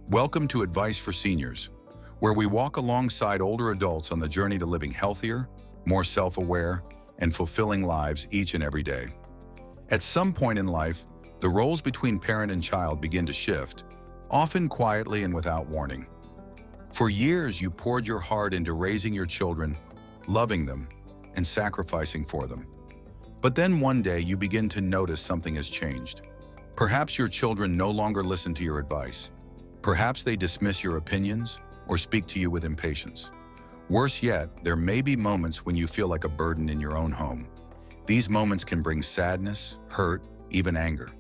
Welcome to Advice for Seniors, where we walk alongside older adults on the journey to living healthier, more self-aware, and fulfilling lives each and every day. At some point in life, the roles between parent and child begin to shift, often quietly and without warning. For years, you poured your heart into raising your children, loving them, and sacrificing for them. But then one day, you begin to notice something has changed. Perhaps your children no longer listen to your advice. Perhaps they dismiss your opinions or speak to you with impatience. Worse yet, there may be moments when you feel like a burden in your own home. These moments can bring sadness, hurt, even anger.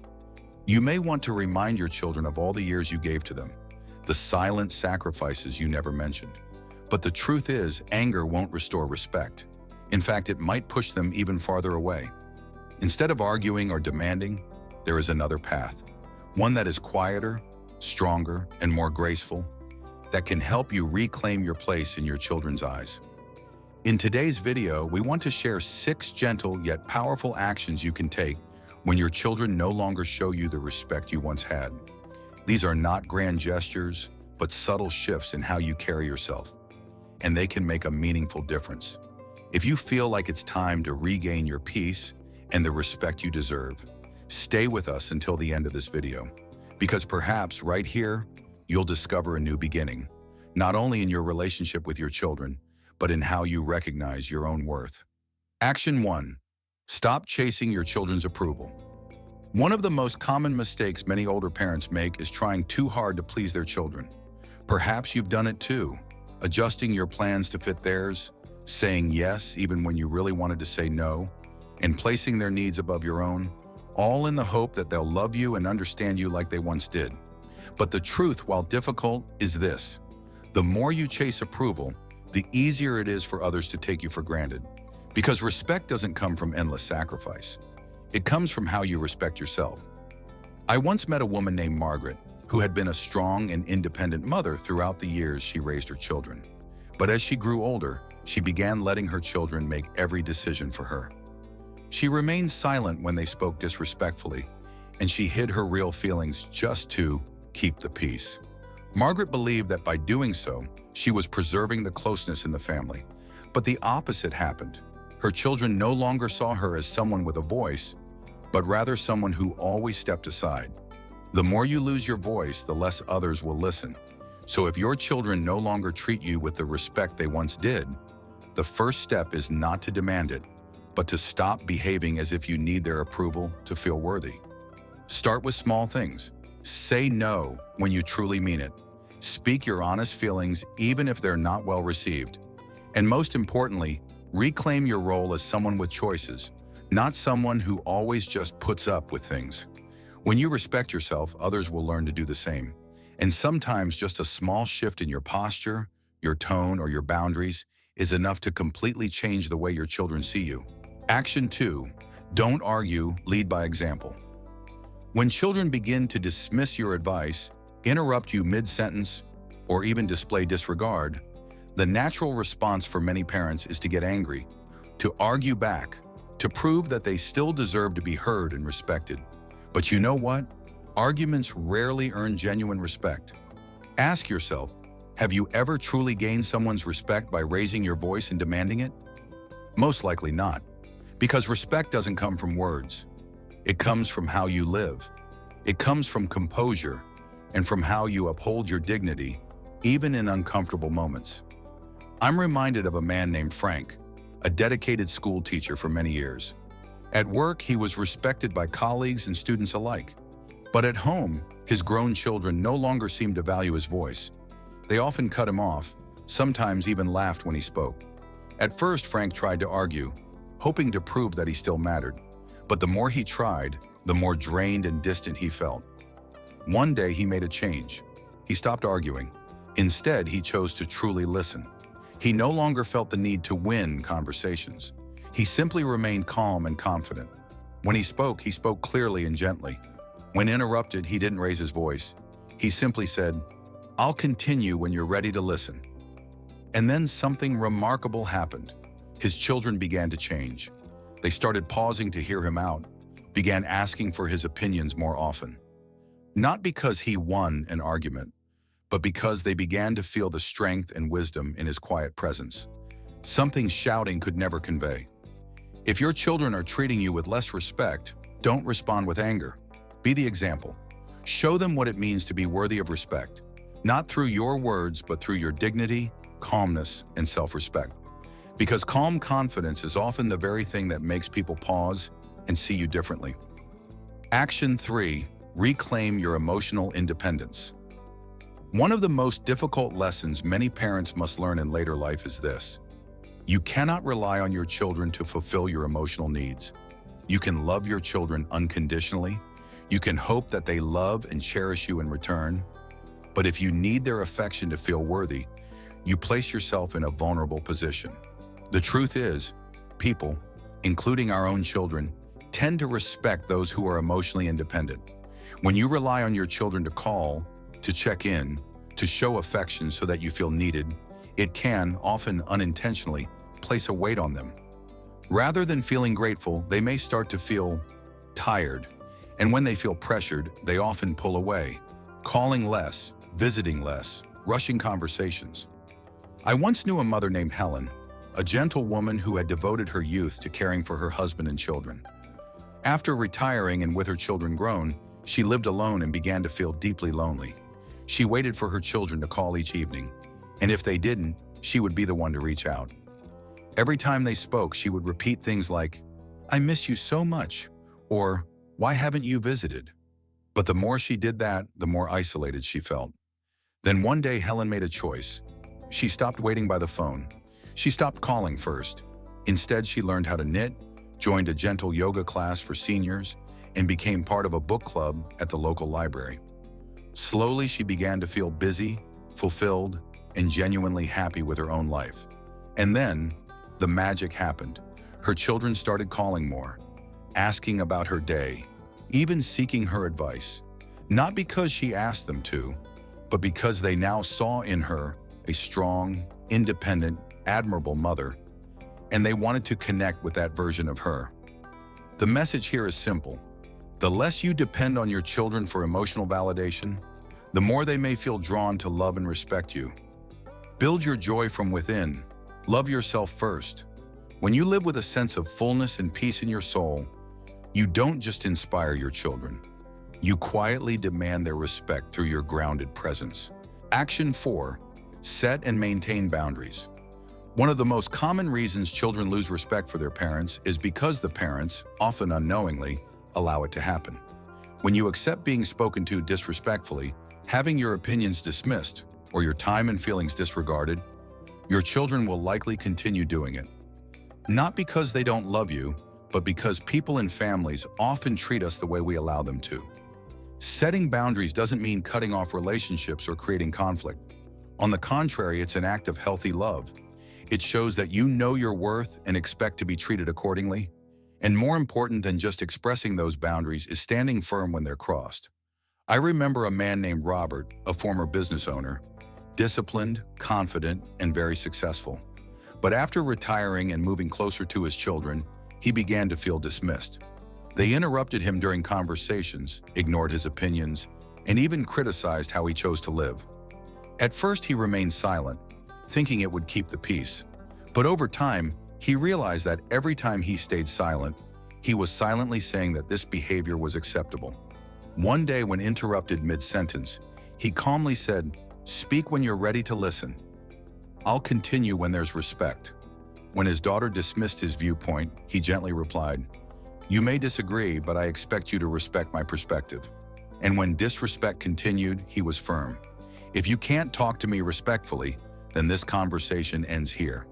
You may want to remind your children of all the years you gave to them, the silent sacrifices you never mentioned. But the truth is, anger won't restore respect. In fact, it might push them even farther away. Instead of arguing or demanding, there is another path, one that is quieter, stronger, and more graceful, that can help you reclaim your place in your children's eyes. In today's video, we want to share 6 gentle yet powerful actions you can take when your children no longer show you the respect you once had. These are not grand gestures, but subtle shifts in how you carry yourself, and they can make a meaningful difference. If you feel like it's time to regain your peace and the respect you deserve, stay with us until the end of this video. Because perhaps right here, you'll discover a new beginning, not only in your relationship with your children, but in how you recognize your own worth. Action 1. Stop chasing your children's approval. One of the most common mistakes many older parents make is trying too hard to please their children. Perhaps you've done it too, adjusting your plans to fit theirs, saying yes even when you really wanted to say no, and placing their needs above your own, all in the hope that they'll love you and understand you like they once did. But the truth, while difficult, is this: the more you chase approval, the easier it is for others to take you for granted. Because respect doesn't come from endless sacrifice. It comes from how you respect yourself. I once met a woman named Margaret, who had been a strong and independent mother throughout the years she raised her children. But as she grew older, she began letting her children make every decision for her. She remained silent when they spoke disrespectfully, and she hid her real feelings just to keep the peace. Margaret believed that by doing so, she was preserving the closeness in the family. But the opposite happened. Her children no longer saw her as someone with a voice, but rather someone who always stepped aside. The more you lose your voice, the less others will listen. So if your children no longer treat you with the respect they once did, the first step is not to demand it, but to stop behaving as if you need their approval to feel worthy. Start with small things. Say no when you truly mean it. Speak your honest feelings even if they're not well received. And most importantly, reclaim your role as someone with choices, not someone who always just puts up with things. When you respect yourself, others will learn to do the same. And sometimes just a small shift in your posture, your tone, or your boundaries is enough to completely change the way your children see you. Action 2. Don't argue, lead by example. When children begin to dismiss your advice, interrupt you mid-sentence, or even display disregard, the natural response for many parents is to get angry, to argue back, to prove that they still deserve to be heard and respected. But you know what? Arguments rarely earn genuine respect. Ask yourself, have you ever truly gained someone's respect by raising your voice and demanding it? Most likely not. Because respect doesn't come from words. It comes from how you live. It comes from composure and from how you uphold your dignity, even in uncomfortable moments. I'm reminded of a man named Frank, a dedicated school teacher for many years. At work, he was respected by colleagues and students alike. But at home, his grown children no longer seemed to value his voice. They often cut him off, sometimes even laughed when he spoke. At first, Frank tried to argue, hoping to prove that he still mattered. But the more he tried, the more drained and distant he felt. One day, he made a change. He stopped arguing. Instead, he chose to truly listen. He no longer felt the need to win conversations. He simply remained calm and confident. When he spoke clearly and gently. When interrupted, he didn't raise his voice. He simply said, "I'll continue when you're ready to listen." And then something remarkable happened. His children began to change. They started pausing to hear him out, began asking for his opinions more often. Not because he won an argument, but because they began to feel the strength and wisdom in his quiet presence, something shouting could never convey. If your children are treating you with less respect, don't respond with anger. Be the example. Show them what it means to be worthy of respect, not through your words, but through your dignity, calmness, and self-respect. Because calm confidence is often the very thing that makes people pause and see you differently. Action 3. Reclaim your emotional independence. One of the most difficult lessons many parents must learn in later life is this: you cannot rely on your children to fulfill your emotional needs. You can love your children unconditionally. You can hope that they love and cherish you in return. But if you need their affection to feel worthy, you place yourself in a vulnerable position. The truth is, people, including our own children, tend to respect those who are emotionally independent. When you rely on your children to call, to check in, to show affection so that you feel needed, it can, often unintentionally, place a weight on them. Rather than feeling grateful, they may start to feel tired. And when they feel pressured, they often pull away, calling less, visiting less, rushing conversations. I once knew a mother named Helen, a gentle woman who had devoted her youth to caring for her husband and children. After retiring and with her children grown, she lived alone and began to feel deeply lonely. She waited for her children to call each evening, and if they didn't, she would be the one to reach out. Every time they spoke, she would repeat things like, "I miss you so much," or "Why haven't you visited?" But the more she did that, the more isolated she felt. Then one day, Helen made a choice. She stopped waiting by the phone. She stopped calling first. Instead, she learned how to knit, joined a gentle yoga class for seniors, and became part of a book club at the local library. Slowly, she began to feel busy, fulfilled, and genuinely happy with her own life. And then, the magic happened. Her children started calling more, asking about her day, even seeking her advice. Not because she asked them to, but because they now saw in her a strong, independent, admirable mother, and they wanted to connect with that version of her. The message here is simple. The less you depend on your children for emotional validation, the more they may feel drawn to love and respect you. Build your joy from within. Love yourself first. When you live with a sense of fullness and peace in your soul, you don't just inspire your children. You quietly demand their respect through your grounded presence. Action 4. Set and maintain boundaries. One of the most common reasons children lose respect for their parents is because the parents, often unknowingly, allow it to happen. When you accept being spoken to disrespectfully, having your opinions dismissed, or your time and feelings disregarded, your children will likely continue doing it. Not because they don't love you, but because people and families often treat us the way we allow them to. Setting boundaries doesn't mean cutting off relationships or creating conflict. On the contrary, it's an act of healthy love. It shows that you know your worth and expect to be treated accordingly. And more important than just expressing those boundaries is standing firm when they're crossed. I remember a man named Robert, a former business owner, disciplined, confident, and very successful. But after retiring and moving closer to his children, he began to feel dismissed. They interrupted him during conversations, ignored his opinions, and even criticized how he chose to live. At first, he remained silent, thinking it would keep the peace. But over time, he realized that every time he stayed silent, he was silently saying that this behavior was acceptable. One day, when interrupted mid-sentence, he calmly said, "Speak when you're ready to listen. I'll continue when there's respect." When his daughter dismissed his viewpoint, he gently replied, "You may disagree, but I expect you to respect my perspective." And when disrespect continued, he was firm. "If you can't talk to me respectfully, then this conversation ends here."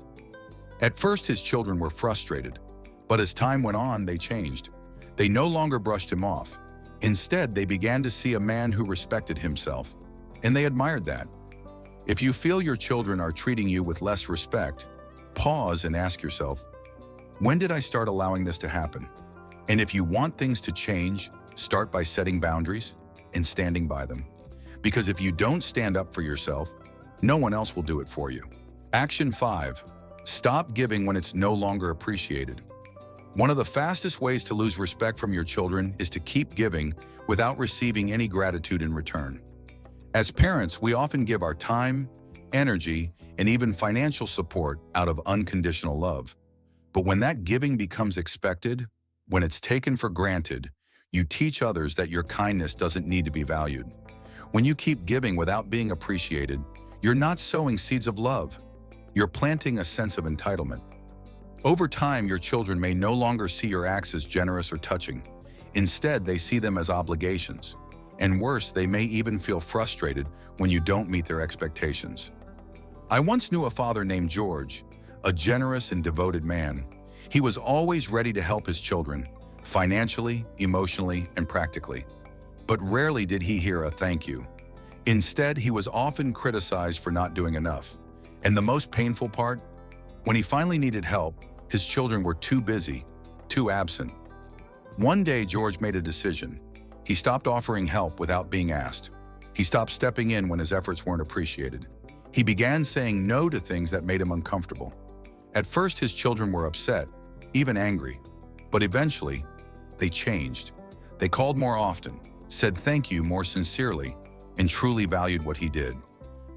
At first, his children were frustrated, but as time went on, they changed. They no longer brushed him off. Instead, they began to see a man who respected himself, and they admired that. If you feel your children are treating you with less respect, pause and ask yourself, when did I start allowing this to happen? And if you want things to change, start by setting boundaries and standing by them. Because if you don't stand up for yourself, no one else will do it for you. Action 5. Stop giving when it's no longer appreciated. One of the fastest ways to lose respect from your children is to keep giving without receiving any gratitude in return. As parents, we often give our time, energy, and even financial support out of unconditional love. But when that giving becomes expected, when it's taken for granted, you teach others that your kindness doesn't need to be valued. When you keep giving without being appreciated, you're not sowing seeds of love. You're planting a sense of entitlement. Over time, your children may no longer see your acts as generous or touching. Instead, they see them as obligations. And worse, they may even feel frustrated when you don't meet their expectations. I once knew a father named George, a generous and devoted man. He was always ready to help his children, financially, emotionally, and practically. But rarely did he hear a thank you. Instead, he was often criticized for not doing enough. And the most painful part? When he finally needed help, his children were too busy, too absent. One day, George made a decision. He stopped offering help without being asked. He stopped stepping in when his efforts weren't appreciated. He began saying no to things that made him uncomfortable. At first, his children were upset, even angry. But eventually, they changed. They called more often, said thank you more sincerely, and truly valued what he did.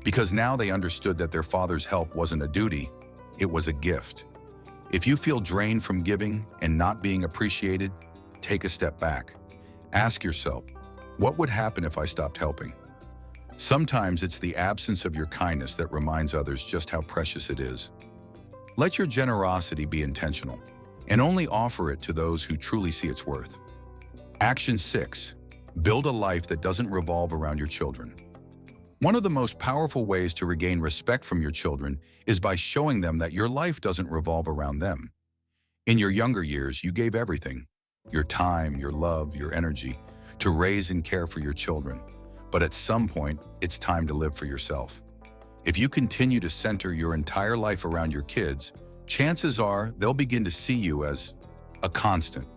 Because now they understood that their father's help wasn't a duty, it was a gift. If you feel drained from giving and not being appreciated, take a step back. Ask yourself, what would happen if I stopped helping? Sometimes it's the absence of your kindness that reminds others just how precious it is. Let your generosity be intentional, and only offer it to those who truly see its worth. Action 6. Build a life that doesn't revolve around your children. One of the most powerful ways to regain respect from your children is by showing them that your life doesn't revolve around them. In your younger years, you gave everything, your time, your love, your energy, to raise and care for your children. But at some point, it's time to live for yourself. If you continue to center your entire life around your kids, chances are they'll begin to see you as a constant.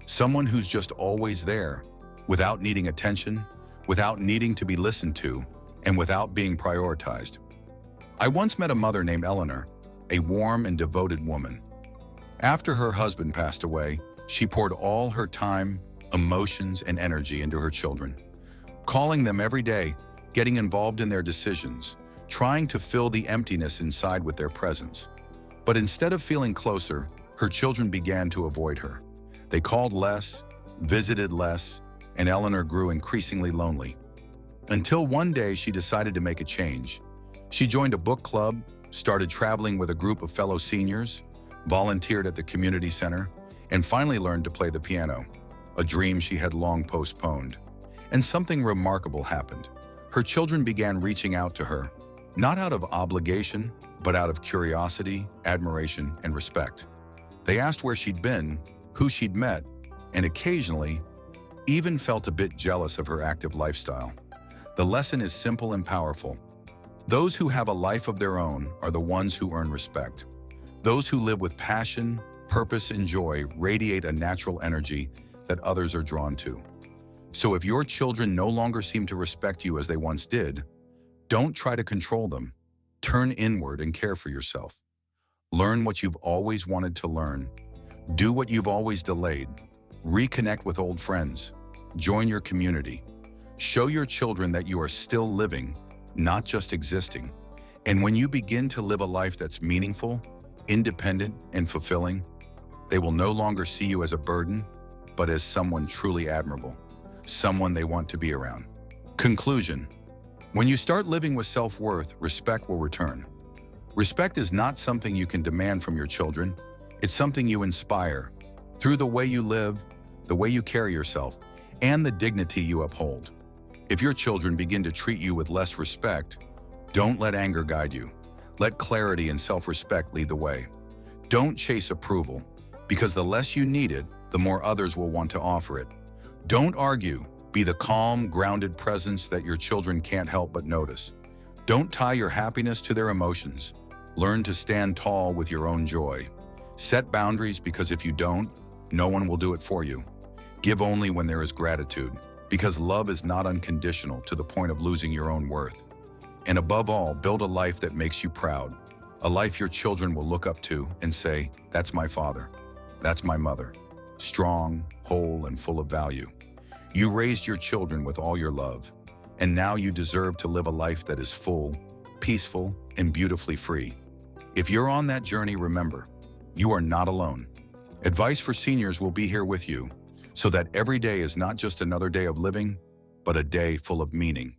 Someone who's just always there, without needing attention, without needing to be listened to, and without being prioritized. I once met a mother named Eleanor, a warm and devoted woman. After her husband passed away, she poured all her time, emotions, and energy into her children, calling them every day, getting involved in their decisions, trying to fill the emptiness inside with their presence. But instead of feeling closer, her children began to avoid her. They called less, visited less, and Eleanor grew increasingly lonely. Until one day she decided to make a change. She joined a book club, started traveling with a group of fellow seniors, volunteered at the community center, and finally learned to play the piano, a dream she had long postponed. And something remarkable happened. Her children began reaching out to her, not out of obligation, but out of curiosity, admiration, and respect. They asked where she'd been, who she'd met, and occasionally even felt a bit jealous of her active lifestyle. The lesson is simple and powerful. Those who have a life of their own are the ones who earn respect. Those who live with passion, purpose, and joy radiate a natural energy that others are drawn to. So if your children no longer seem to respect you as they once did, don't try to control them. Turn inward and care for yourself. Learn what you've always wanted to learn. Do what you've always delayed. Reconnect with old friends. Join your community. Show your children that you are still living, not just existing. And when you begin to live a life that's meaningful, independent, and fulfilling, they will no longer see you as a burden, but as someone truly admirable, someone they want to be around. Conclusion. When you start living with self-worth, respect will return. Respect is not something you can demand from your children. It's something you inspire through the way you live, the way you carry yourself, and the dignity you uphold. If your children begin to treat you with less respect, don't let anger guide you. Let clarity and self-respect lead the way. Don't chase approval, because the less you need it, the more others will want to offer it. Don't argue. Be the calm, grounded presence that your children can't help but notice. Don't tie your happiness to their emotions. Learn to stand tall with your own joy. Set boundaries, because if you don't, no one will do it for you. Give only when there is gratitude, because love is not unconditional to the point of losing your own worth. And above all, build a life that makes you proud, a life your children will look up to and say, "That's my father. That's my mother." Strong, whole, and full of value. You raised your children with all your love. And now you deserve to live a life that is full, peaceful, and beautifully free. If you're on that journey, remember, you are not alone. Advice for Seniors will be here with you, so that every day is not just another day of living, but a day full of meaning.